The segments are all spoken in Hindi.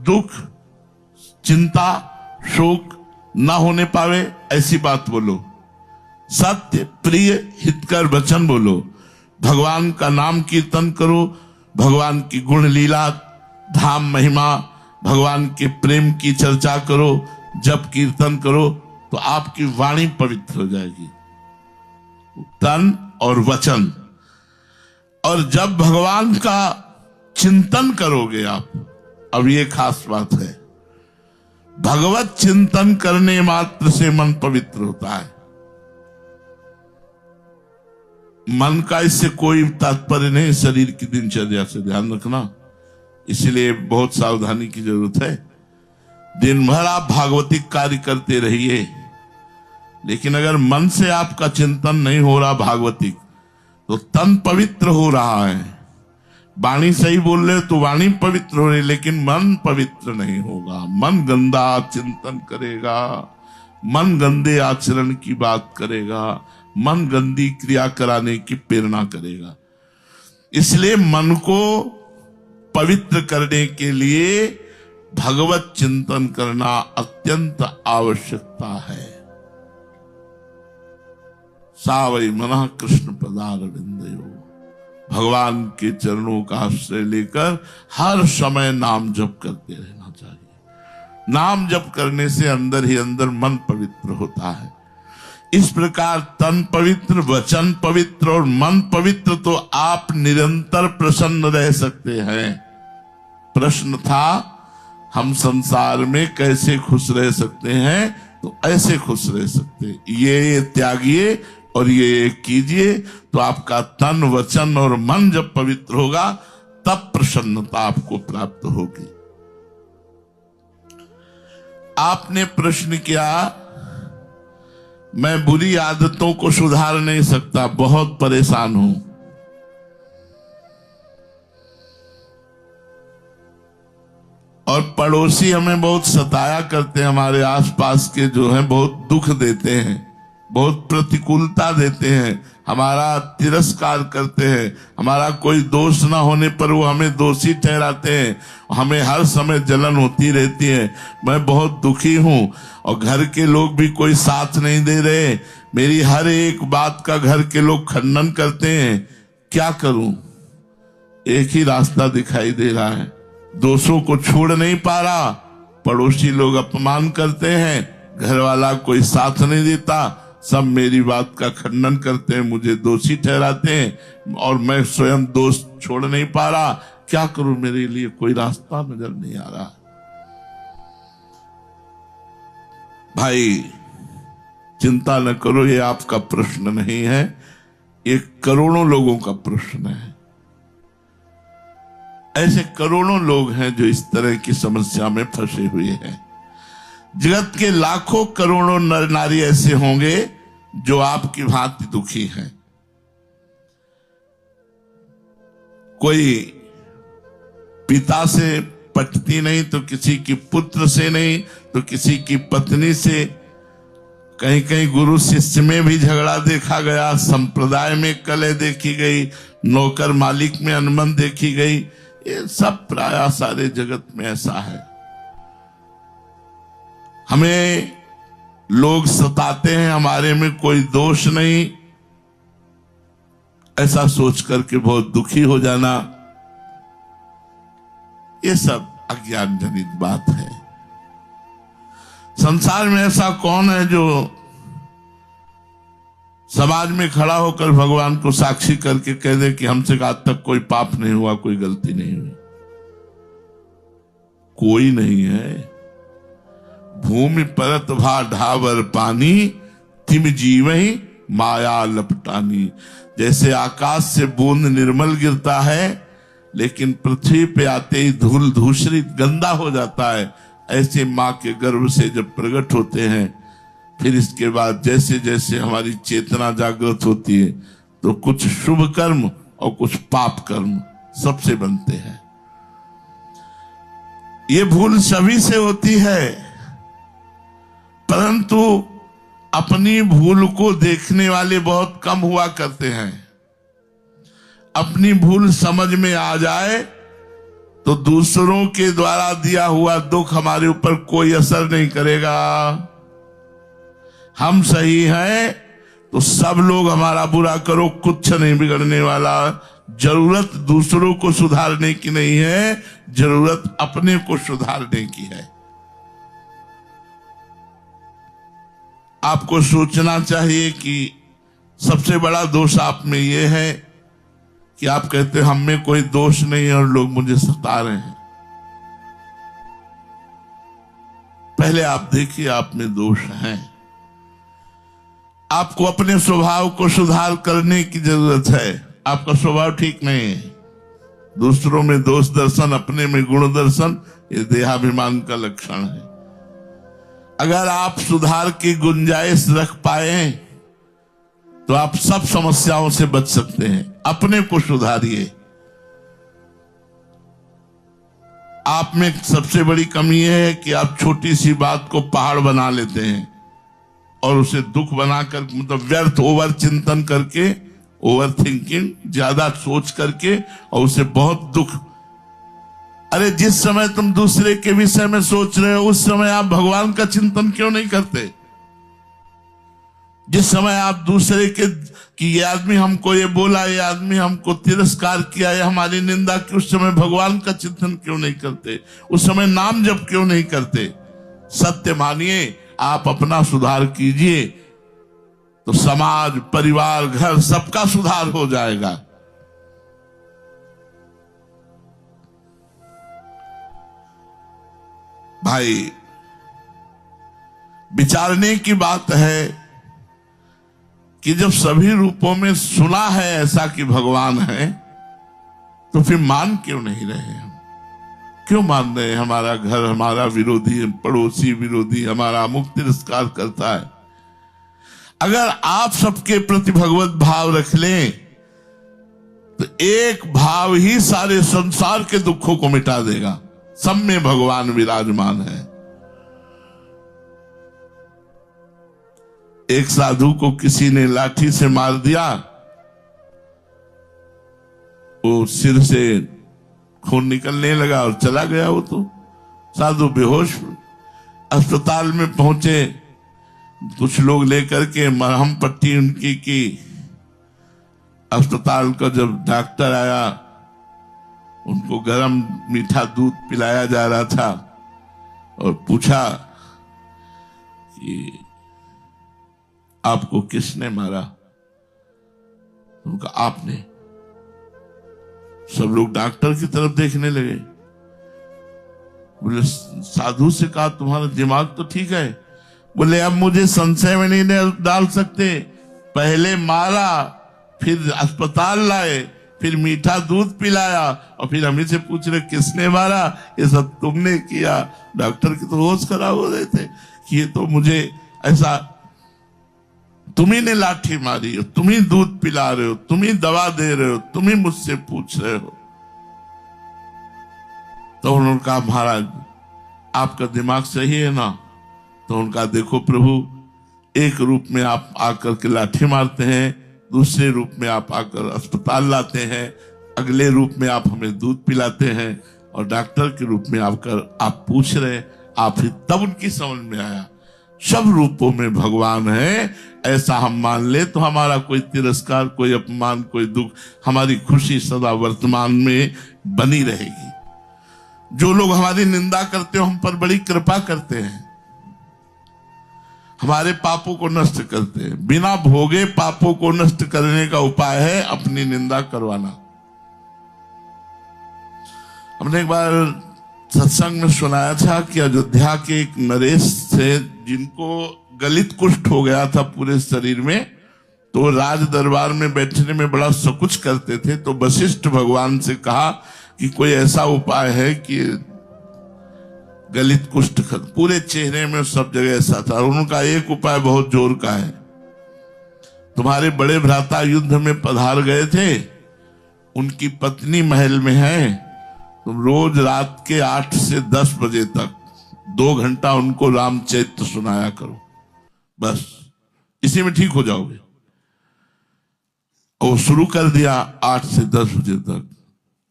दुख, चिंता, शोक ना होने पावे ऐसी बात बोलो। सत्य, प्रिय, हितकर वचन बोलो। भगवान का नाम कीर्तन करो, भगवान की गुण लीला, धाम महिमा, भगवान के प्रेम की चर्चा करो, जप कीर्तन करो, तो आपकी वाणी पवित्र हो जाएगी, तन और वचन। और जब भगवान का चिंतन करोगे आप, अब ये खास बात है, भगवत चिंतन करने मात्र से मन पवित्र होता है। मन का इससे कोई तात्पर्य नहीं, शरीर की दिनचर्या से ध्यान रखना, इसलिए बहुत सावधानी की जरूरत है। दिन भर आप भागवतिक कार्य करते रहिए, लेकिन अगर मन से आपका चिंतन नहीं हो रहा भागवतिक, तो तन पवित्र हो रहा है, वाणी सही बोल रहे तो वाणी पवित्र हो रही, लेकिन मन पवित्र नहीं होगा। मन गंदा चिंतन करेगा, मन गंदे आचरण की बात करेगा, मन गंदी क्रिया कराने की प्रेरणा करेगा। इसलिए मन को पवित्र करने के लिए भगवत चिंतन करना अत्यंत आवश्यकता है। सावई मनः कृष्ण पदारविंदयो, भगवान के चरणों का आश्रय लेकर हर समय नाम जप करते रहना चाहिए। नाम जप करने से अंदर ही अंदर मन पवित्र होता है। इस प्रकार तन पवित्र, वचन पवित्र और मन पवित्र, तो आप निरंतर प्रसन्न रह सकते हैं। प्रश्न था हम संसार में कैसे खुश रह सकते हैं, तो ऐसे खुश रह सकते हैं, ये त्यागिए और ये कीजिए, तो आपका तन, वचन और मन जब पवित्र होगा, तब प्रसन्नता आपको प्राप्त होगी। आपने प्रश्न किया, मैं बुरी आदतों को सुधार नहीं सकता, बहुत परेशान हूं। और पड़ोसी हमें बहुत सताया करते हैं, हमारे आसपास के जो हैं बहुत दुख देते हैं, बहुत प्रतिकूलता देते हैं, हमारा तिरस्कार करते हैं, हमारा कोई दोष ना होने पर वो हमें दोषी ठहराते हैं, हमें हर समय जलन होती रहती है। मैं बहुत दुखी हूं और घर के लोग भी कोई साथ नहीं दे रहे, मेरी हर एक बात का घर के लोग खंडन करते हैं। क्या करूं? एक ही रास्ता दिखाई दे रहा है, दोषों को छोड़ नहीं पा रहा, पड़ोसी लोग अपमान करते हैं, घर वाला कोई साथ नहीं देता, सब मेरी बात का खंडन करते हैं, मुझे दोषी ठहराते हैं और मैं स्वयं दोष छोड़ नहीं पा रहा। क्या करूं? मेरे लिए कोई रास्ता नजर नहीं आ रहा। भाई चिंता न करो, ये आपका प्रश्न नहीं है, ये करोड़ों लोगों का प्रश्न है। ऐसे करोड़ों लोग हैं जो इस तरह की समस्या में फंसे हुए हैं। जगत के लाखों करोड़ों नर नारी ऐसे होंगे जो आपकी भांति दुखी हैं। कोई पिता से पटती नहीं तो किसी की पुत्र से नहीं तो किसी की पत्नी से, कहीं कहीं गुरु शिष्य में भी झगड़ा देखा गया, संप्रदाय में कलह देखी गई, नौकर मालिक में अनबन देखी गई। ये सब प्राय सारे जगत में ऐसा है। हमें लोग सताते हैं, हमारे में कोई दोष नहीं, ऐसा सोच करके बहुत दुखी हो जाना, ये सब अज्ञान जनित बात है। संसार में ऐसा कौन है जो समाज में खड़ा होकर भगवान को साक्षी करके कह दे कि हमसे आज तक कोई पाप नहीं हुआ, कोई गलती नहीं हुई? कोई नहीं है। भूमि परत भा ढावर पानी, तिम जीवहि माया लपटानी। जैसे आकाश से बूंद निर्मल गिरता है, लेकिन पृथ्वी पे आते ही धूल धूसरित गंदा हो जाता है, ऐसे माँ के गर्भ से जब प्रकट होते हैं, फिर इसके बाद जैसे जैसे हमारी चेतना जागृत होती है, तो कुछ शुभ कर्म और कुछ पाप कर्म सबसे बनते हैं। ये भूल सभी से होती है, परंतु अपनी भूल को देखने वाले बहुत कम हुआ करते हैं। अपनी भूल समझ में आ जाए तो दूसरों के द्वारा दिया हुआ दुख हमारे ऊपर कोई असर नहीं करेगा। हम सही हैं तो सब लोग हमारा बुरा करो, कुछ नहीं बिगड़ने वाला। जरूरत दूसरों को सुधारने की नहीं है, जरूरत अपने को सुधारने की है। आपको सोचना चाहिए कि सबसे बड़ा दोष आप में यह है कि आप कहते हैं हम में कोई दोष नहीं है और लोग मुझे सता रहे हैं। पहले आप देखिए आप में दोष है। आपको अपने स्वभाव को सुधार करने की जरूरत है। आपका स्वभाव ठीक नहीं है। दूसरों में दोष दर्शन, अपने में गुण दर्शन, ये देहाभिमान का लक्षण है। अगर आप सुधार की गुंजाइश रख पाए तो आप सब समस्याओं से बच सकते हैं। अपने को सुधारिए। आप में सबसे बड़ी कमी यह है कि आप छोटी सी बात को पहाड़ बना लेते हैं और उसे दुख बनाकर, मतलब व्यर्थ ओवर चिंतन करके, ओवर थिंकिंग, ज्यादा सोच करके, और उसे बहुत दुख। अरे जिस समय तुम दूसरे के विषय में सोच रहे हो उस समय आप भगवान का चिंतन क्यों नहीं करते? जिस समय आप दूसरे के कि ये आदमी हमको ये बोला, ये आदमी हमको तिरस्कार किया, ये हमारी निंदा की, उस समय भगवान का चिंतन क्यों नहीं करते? उस समय नाम जप क्यों नहीं करते? सत्य मानिए, आप अपना सुधार कीजिए तो समाज, परिवार, घर सबका सुधार हो जाएगा। भाई, विचारने की बात है कि जब सभी रूपों में सुना है ऐसा कि भगवान है, तो फिर मान क्यों नहीं रहे हम? क्यों मान रहे हैं हमारा घर हमारा विरोधी, पड़ोसी विरोधी, हमारा अमुक तिरस्कार करता है? अगर आप सबके प्रति भगवत भाव रख लें तो एक भाव ही सारे संसार के दुखों को मिटा देगा। सब में भगवान विराजमान है। एक साधु को किसी ने लाठी से मार दिया, वो सिर से खून निकलने लगा और चला गया। वो तो साधु बेहोश। अस्पताल में पहुंचे, कुछ लोग लेकर के मरहम पट्टी उनकी की। अस्पताल का जब डॉक्टर आया, उनको गरम मीठा दूध पिलाया जा रहा था और पूछा कि आपको किसने मारा? उनका आपने। सब लोग डॉक्टर की तरफ देखने लगे। बोले साधु से कहा तुम्हारा दिमाग तो ठीक है। बोले अब मुझे संशय में नहीं डाल सकते। पहले मारा, फिर अस्पताल लाए, फिर मीठा दूध पिलाया और फिर हमें से पूछ रहे किसने मारा? ये सब तुमने किया। डॉक्टर की तो होश खराब हो रहे थे कि ये तो मुझे ऐसा, तुम्ही ने लाठी मारी हो, तुम ही दूध पिला रहे हो, तुम ही दवा दे रहे हो, तुम ही मुझसे पूछ रहे हो। तो उन्होंने कहा महाराज आपका दिमाग सही है ना? तो उनका देखो प्रभु, एक रूप में आप आकर के लाठी मारते हैं, दूसरे रूप में आप आकर अस्पताल लाते हैं, अगले रूप में आप हमें दूध पिलाते हैं और डॉक्टर के रूप में आकर आप पूछ रहे। आप ही तब उनकी समझ में आया सब रूपों में भगवान है। ऐसा हम मान ले तो हमारा कोई तिरस्कार, कोई अपमान, कोई दुख, हमारी खुशी सदा वर्तमान में बनी रहेगी। जो लोग हमारी निंदा करते हो हम पर बड़ी कृपा करते हैं, हमारे पापों को नष्ट करते हैं। बिना भोगे पापों को नष्ट करने का उपाय है अपनी निंदा करवाना। हमने एक बार सत्संग में सुनाया था कि अयोध्या के एक नरेश थे जिनको गलित कुष्ठ हो गया था पूरे शरीर में, तो राज दरबार में बैठने में बड़ा सकुच करते थे। तो वशिष्ठ भगवान से कहा कि कोई ऐसा उपाय है कि गलित कुष्ठ पूरे चेहरे में सब जगह ऐसा था। उनका एक उपाय बहुत जोर का है। तुम्हारे बड़े भ्राता युद्ध में पधार गए थे, उनकी पत्नी महल में है, तुम रोज रात के 8 से 10 बजे तक 2 घंटा उनको रामचरित्र सुनाया करो, बस इसी में ठीक हो जाओगे। और शुरू कर दिया 8 से 10 बजे तक।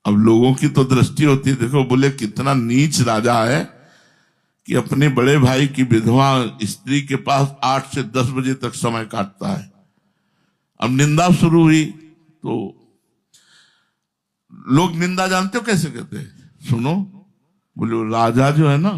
अब लोगों की तो दृष्टि होती है, देखो बोले कितना नीच राजा है कि अपने बड़े भाई की विधवा स्त्री के पास 8 से 10 बजे तक समय काटता है। अब निंदा शुरू हुई तो लोग निंदा जानते हो कैसे कहते हैं? सुनो, बोले राजा जो है ना